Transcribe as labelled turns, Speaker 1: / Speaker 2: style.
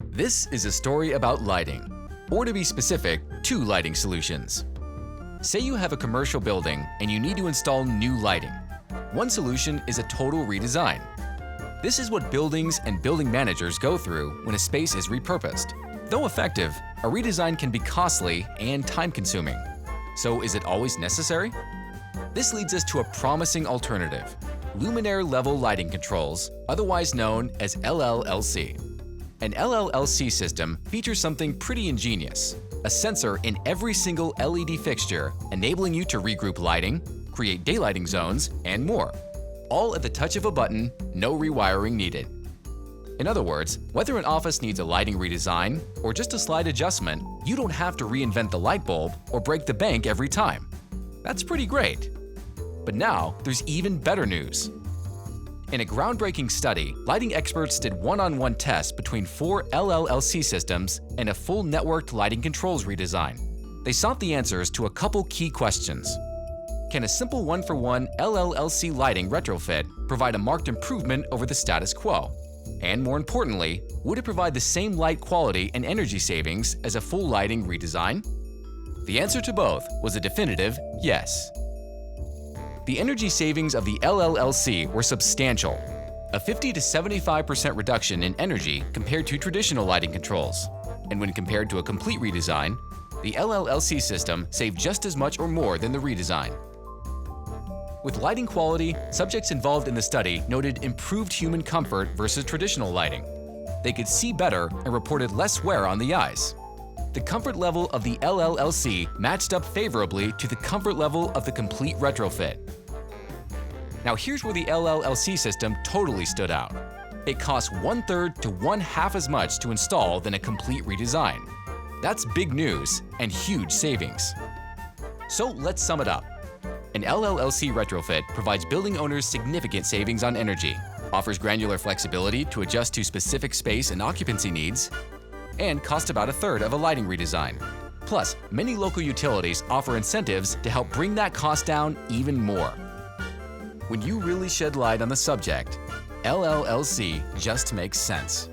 Speaker 1: This is a story about lighting, or to be specific, two lighting solutions. Say you have a commercial building and you need to install new lighting. One solution is a total redesign. This is what buildings and building managers go through when a space is repurposed. Though effective, a redesign can be costly and time-consuming. So is it always necessary? This leads us to a promising alternative: luminaire level lighting controls, otherwise known as LLLC. An LLLC system features something pretty ingenious: a sensor in every single LED fixture, enabling you to regroup lighting, create daylighting zones, and more. All at the touch of a button, no rewiring needed. In other words, whether an office needs a lighting redesign or just a slight adjustment, you don't have to reinvent the light bulb or break the bank every time. That's pretty great. But now, there's even better news. In a groundbreaking study, lighting experts did one-on-one tests between 4 LLLC systems and a full networked lighting controls redesign. They sought the answers to a couple key questions. Can a simple one-for-one LLLC lighting retrofit provide a marked improvement over the status quo? And more importantly, would it provide the same light quality and energy savings as a full lighting redesign? The answer to both was a definitive yes. The energy savings of the LLLC were substantial: a 50 to 75% reduction in energy compared to traditional lighting controls. And when compared to a complete redesign, the LLLC system saved just as much or more than the redesign. With lighting quality, subjects involved in the study noted improved human comfort versus traditional lighting. They could see better and reported less wear on the eyes. The comfort level of the LLLC matched up favorably to the comfort level of the complete retrofit. Now here's where the LLLC system totally stood out. It costs 1/3 to 1/2 as much to install than a complete redesign. That's big news and huge savings. So let's sum it up. An LLLC retrofit provides building owners significant savings on energy, offers granular flexibility to adjust to specific space and occupancy needs, and costs about 1/3 of a lighting redesign. Plus, many local utilities offer incentives to help bring that cost down even more. When you really shed light on the subject, LLLC just makes sense.